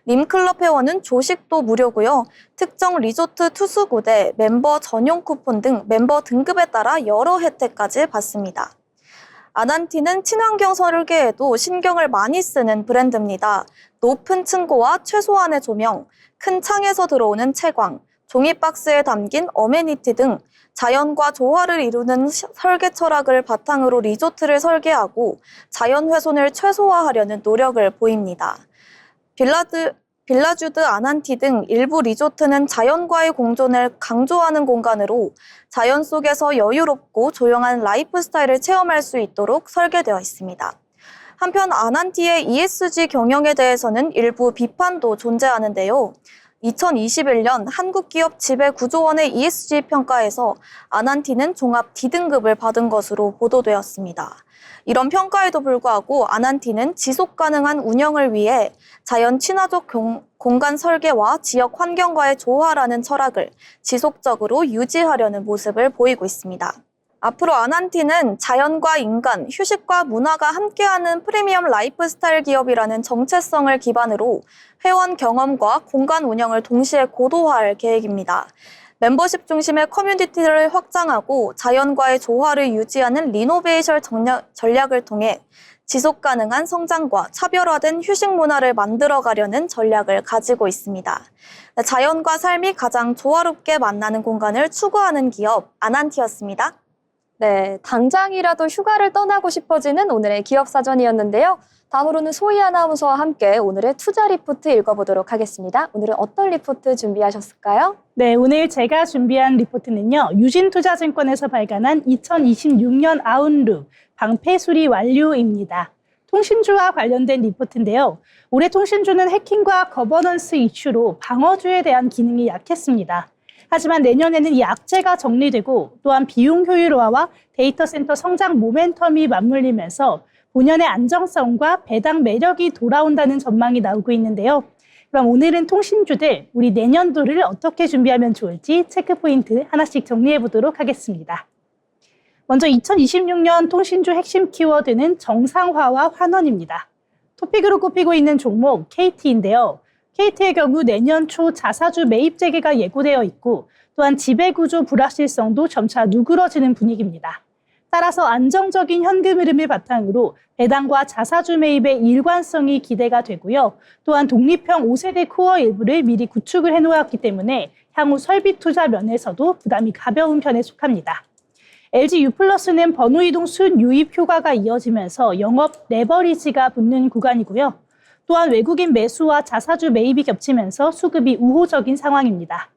림클럽 회원은 조식도 무료고요. 특정 리조트 투숙 우대, 멤버 전용 쿠폰 등 멤버 등급에 따라 여러 혜택까지 받습니다. 아난티는 친환경 설계에도 신경을 많이 쓰는 브랜드입니다. 높은 층고와 최소한의 조명, 큰 창에서 들어오는 채광, 종이박스에 담긴 어메니티 등 자연과 조화를 이루는 설계 철학을 바탕으로 리조트를 설계하고 자연 훼손을 최소화하려는 노력을 보입니다. 빌라주드 아난티 등 일부 리조트는 자연과의 공존을 강조하는 공간으로 자연 속에서 여유롭고 조용한 라이프 스타일을 체험할 수 있도록 설계되어 있습니다. 한편 아난티의 ESG 경영에 대해서는 일부 비판도 존재하는데요. 2021년 한국기업 지배구조원의 ESG 평가에서 아난티는 종합 D등급을 받은 것으로 보도되었습니다. 이런 평가에도 불구하고 아난티는 지속 가능한 운영을 위해 자연 친화적 공간 설계와 지역 환경과의 조화라는 철학을 지속적으로 유지하려는 모습을 보이고 있습니다. 앞으로 아난티는 자연과 인간, 휴식과 문화가 함께하는 프리미엄 라이프 스타일 기업이라는 정체성을 기반으로 회원 경험과 공간 운영을 동시에 고도화할 계획입니다. 멤버십 중심의 커뮤니티를 확장하고 자연과의 조화를 유지하는 리노베이션 전략을 통해 지속 가능한 성장과 차별화된 휴식 문화를 만들어가려는 전략을 가지고 있습니다. 자연과 삶이 가장 조화롭게 만나는 공간을 추구하는 기업 아난티였습니다. 네, 당장이라도 휴가를 떠나고 싶어지는 오늘의 기업사전이었는데요. 다음으로는 소희 아나운서와 함께 오늘의 투자 리포트 읽어보도록 하겠습니다. 오늘은 어떤 리포트 준비하셨을까요? 네, 오늘 제가 준비한 리포트는요. 유진투자증권에서 발간한 2026년 아웃룩 방패 수리 완료입니다. 통신주와 관련된 리포트인데요. 올해 통신주는 해킹과 거버넌스 이슈로 방어주에 대한 기능이 약했습니다. 하지만 내년에는 이 악재가 정리되고 또한 비용 효율화와 데이터 센터 성장 모멘텀이 맞물리면서 본연의 안정성과 배당 매력이 돌아온다는 전망이 나오고 있는데요. 그럼 오늘은 통신주들, 우리 내년도를 어떻게 준비하면 좋을지 체크포인트 하나씩 정리해 보도록 하겠습니다. 먼저 2026년 통신주 핵심 키워드는 정상화와 환원입니다. 토픽으로 꼽히고 있는 종목 KT인데요. KT의 경우 내년 초 자사주 매입 재개가 예고되어 있고 또한 지배구조 불확실성도 점차 누그러지는 분위기입니다. 따라서 안정적인 현금 흐름을 바탕으로 배당과 자사주 매입의 일관성이 기대가 되고요. 또한 독립형 5세대 코어 일부를 미리 구축을 해놓았기 때문에 향후 설비 투자 면에서도 부담이 가벼운 편에 속합니다. LG U+는 번호 이동 순 유입 효과가 이어지면서 영업 레버리지가 붙는 구간이고요. 또한 외국인 매수와 자사주 매입이 겹치면서 수급이 우호적인 상황입니다.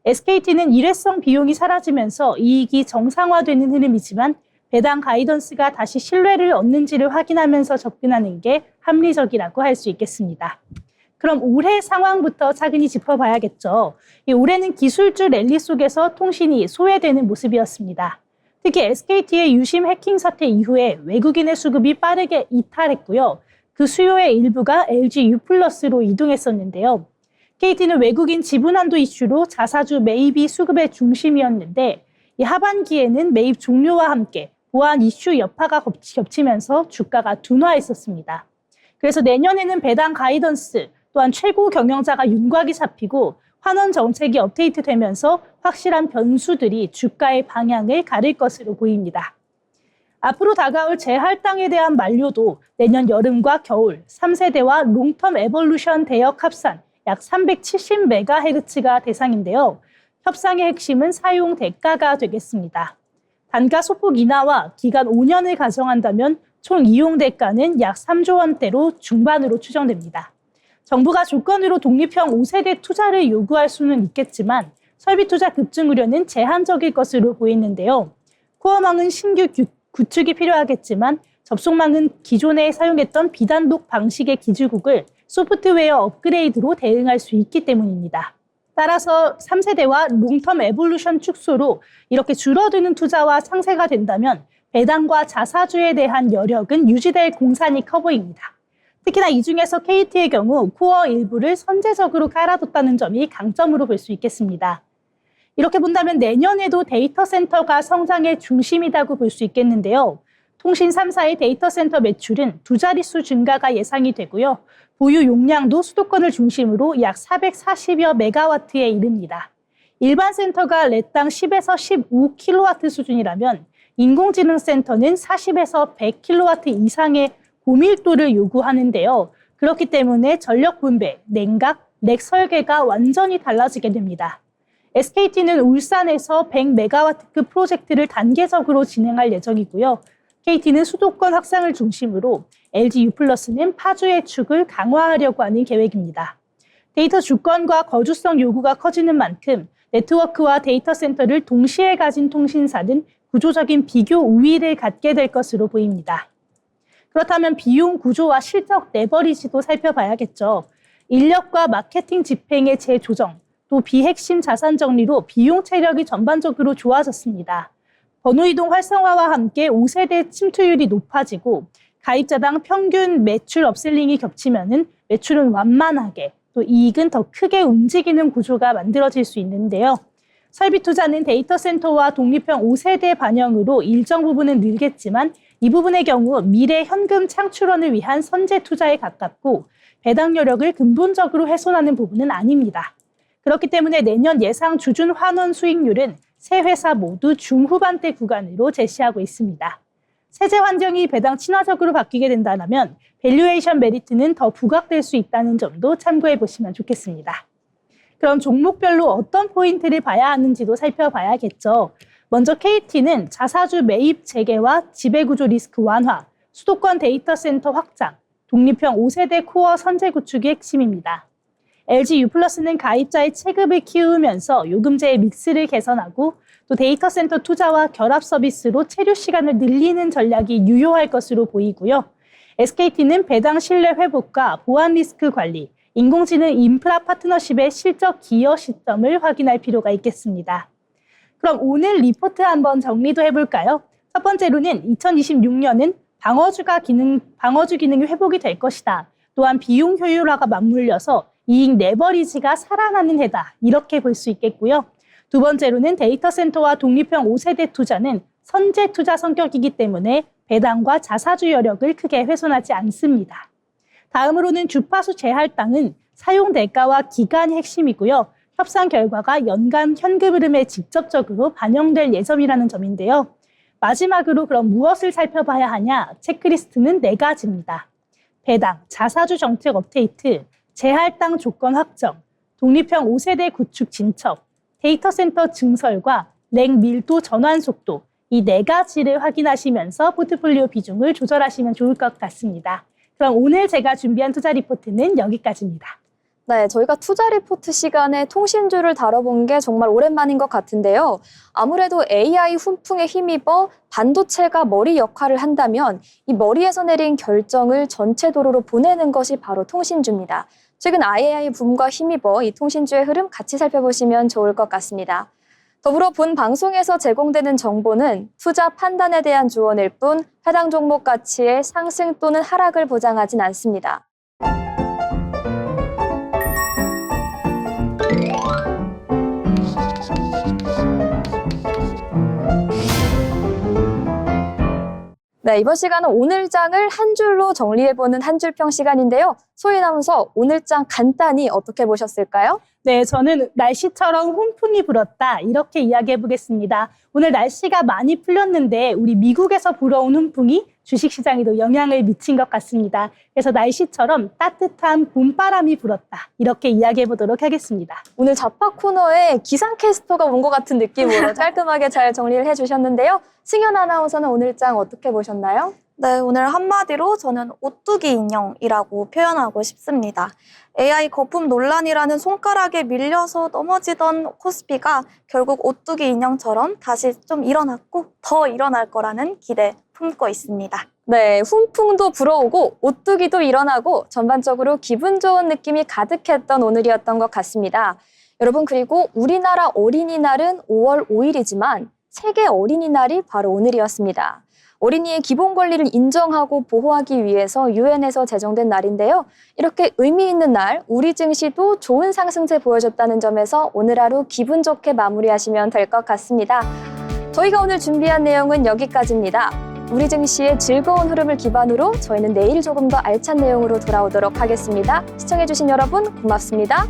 SKT는 일회성 비용이 사라지면서 이익이 정상화되는 흐름이지만 배당 가이던스가 다시 신뢰를 얻는지를 확인하면서 접근하는 게 합리적이라고 할 수 있겠습니다. 그럼 올해 상황부터 차근히 짚어봐야겠죠. 올해는 기술주 랠리 속에서 통신이 소외되는 모습이었습니다. 특히 SKT의 유심 해킹 사태 이후에 외국인의 수급이 빠르게 이탈했고요. 그 수요의 일부가 LG U+로 이동했었는데요. KT는 외국인 지분 한도 이슈로 자사주 매입이 수급의 중심이었는데 이 하반기에는 매입 종료와 함께 보안 이슈 여파가 겹치면서 주가가 둔화했었습니다. 그래서 내년에는 배당 가이던스 또한 최고 경영자가 윤곽이 잡히고 환원 정책이 업데이트되면서 확실한 변수들이 주가의 방향을 가릴 것으로 보입니다. 앞으로 다가올 재할당에 대한 만료도 내년 여름과 겨울 3세대와 롱텀 에볼루션 대역 합산 약 370MHz가 대상인데요. 협상의 핵심은 사용 대가가 되겠습니다. 단가 소폭 인하와 기간 5년을 가정한다면 총 이용 대가는 약 3조 원대로 중반으로 추정됩니다. 정부가 조건으로 독립형 5세대 투자를 요구할 수는 있겠지만 설비 투자 급증 우려는 제한적일 것으로 보이는데요. 코어망은 신규 구축이 필요하겠지만 접속망은 기존에 사용했던 비단독 방식의 기지국을 소프트웨어 업그레이드로 대응할 수 있기 때문입니다. 따라서 3세대와 롱텀 에볼루션 축소로 이렇게 줄어드는 투자와 상쇄가 된다면 배당과 자사주에 대한 여력은 유지될 공산이 커 보입니다. 특히나 이 중에서 KT의 경우 코어 일부를 선제적으로 깔아뒀다는 점이 강점으로 볼 수 있겠습니다. 이렇게 본다면 내년에도 데이터 센터가 성장의 중심이라고 볼 수 있겠는데요. 통신 3사의 데이터 센터 매출은 두 자릿수 증가가 예상이 되고요. 보유 용량도 수도권을 중심으로 약 440여 메가와트에 이릅니다. 일반 센터가 렛당 10에서 15kW 수준이라면 인공지능 센터는 40에서 100kW 이상의 고밀도를 요구하는데요. 그렇기 때문에 전력 분배, 냉각, 렉 설계가 완전히 달라지게 됩니다. SKT는 울산에서 100메가와트급 프로젝트를 단계적으로 진행할 예정이고요. KT는 수도권 확장을 중심으로 LG U+는 파주의 축을 강화하려고 하는 계획입니다. 데이터 주권과 거주성 요구가 커지는 만큼 네트워크와 데이터 센터를 동시에 가진 통신사는 구조적인 비교 우위를 갖게 될 것으로 보입니다. 그렇다면 비용 구조와 실적 레버리지도 살펴봐야겠죠. 인력과 마케팅 집행의 재조정, 또 비핵심 자산 정리로 비용 체력이 전반적으로 좋아졌습니다. 번호이동 활성화와 함께 5세대 침투율이 높아지고 가입자당 평균 매출 업셀링이 겹치면은 매출은 완만하게 또 이익은 더 크게 움직이는 구조가 만들어질 수 있는데요. 설비 투자는 데이터 센터와 독립형 5세대 반영으로 일정 부분은 늘겠지만 이 부분의 경우 미래 현금 창출원을 위한 선제 투자에 가깝고 배당 여력을 근본적으로 훼손하는 부분은 아닙니다. 그렇기 때문에 내년 예상 주준 환원 수익률은 세 회사 모두 중후반대 구간으로 제시하고 있습니다. 세제 환경이 배당 친화적으로 바뀌게 된다면 밸류에이션 메리트는 더 부각될 수 있다는 점도 참고해 보시면 좋겠습니다. 그럼 종목별로 어떤 포인트를 봐야 하는지도 살펴봐야겠죠. 먼저 KT는 자사주 매입 재개와 지배구조 리스크 완화, 수도권 데이터 센터 확장, 독립형 5세대 코어 선제 구축이 핵심입니다. LG U+는 가입자의 체급을 키우면서 요금제의 믹스를 개선하고 또 데이터 센터 투자와 결합 서비스로 체류 시간을 늘리는 전략이 유효할 것으로 보이고요. SKT는 배당 신뢰 회복과 보안 리스크 관리, 인공지능 인프라 파트너십의 실적 기여 시점을 확인할 필요가 있겠습니다. 그럼 오늘 리포트 한번 정리도 해볼까요? 첫 번째로는 2026년은 방어주 기능이 회복이 될 것이다. 또한 비용 효율화가 맞물려서 이익 레버리지가 살아나는 해다. 이렇게 볼 수 있겠고요. 두 번째로는 데이터 센터와 독립형 5세대 투자는 선제 투자 성격이기 때문에 배당과 자사주 여력을 크게 훼손하지 않습니다. 다음으로는 주파수 재할당은 사용 대가와 기간이 핵심이고요. 협상 결과가 연간 현금 흐름에 직접적으로 반영될 예정이라는 점인데요. 마지막으로 그럼 무엇을 살펴봐야 하냐? 체크리스트는 4가지입니다. 배당, 자사주 정책 업데이트, 재할당 조건 확정, 독립형 5세대 구축 진척, 데이터 센터 증설과 렉 밀도 전환 속도, 이 4가지를 확인하시면서 포트폴리오 비중을 조절하시면 좋을 것 같습니다. 그럼 오늘 제가 준비한 투자 리포트는 여기까지입니다. 네, 저희가 투자 리포트 시간에 통신주를 다뤄본 게 정말 오랜만인 것 같은데요. 아무래도 AI 훈풍에 힘입어 반도체가 머리 역할을 한다면 이 머리에서 내린 결정을 전체 도로로 보내는 것이 바로 통신주입니다. 최근 AI 붐과 힘입어 이 통신주의 흐름 같이 살펴보시면 좋을 것 같습니다. 더불어 본 방송에서 제공되는 정보는 투자 판단에 대한 조언일 뿐 해당 종목 가치의 상승 또는 하락을 보장하진 않습니다. 네, 이번 시간은 오늘 장을 한 줄로 정리해보는 한 줄평 시간인데요. 소희 아나운서, 오늘 장 간단히 어떻게 보셨을까요? 네, 저는 날씨처럼 훈풍이 불었다 이렇게 이야기해보겠습니다. 오늘 날씨가 많이 풀렸는데 우리 미국에서 불어온 훈풍이 주식시장에도 영향을 미친 것 같습니다. 그래서 날씨처럼 따뜻한 봄바람이 불었다 이렇게 이야기해보도록 하겠습니다. 오늘 자파 코너에 기상캐스터가 온 것 같은 느낌으로 깔끔하게 잘 정리를 해주셨는데요. 승현 아나운서는 오늘 장 어떻게 보셨나요? 네, 오늘 한마디로 저는 오뚜기 인형이라고 표현하고 싶습니다. AI 거품 논란이라는 손가락에 밀려서 넘어지던 코스피가 결국 오뚜기 인형처럼 다시 좀 일어났고 더 일어날 거라는 기대 품고 있습니다. 네, 훈풍도 불어오고 오뚜기도 일어나고 전반적으로 기분 좋은 느낌이 가득했던 오늘이었던 것 같습니다. 여러분, 그리고 우리나라 어린이날은 5월 5일이지만 세계 어린이날이 바로 오늘이었습니다. 어린이의 기본 권리를 인정하고 보호하기 위해서 유엔에서 제정된 날인데요. 이렇게 의미 있는 날, 우리 증시도 좋은 상승세 보여줬다는 점에서 오늘 하루 기분 좋게 마무리하시면 될 것 같습니다. 저희가 오늘 준비한 내용은 여기까지입니다. 우리 증시의 즐거운 흐름을 기반으로 저희는 내일 조금 더 알찬 내용으로 돌아오도록 하겠습니다. 시청해주신 여러분 고맙습니다.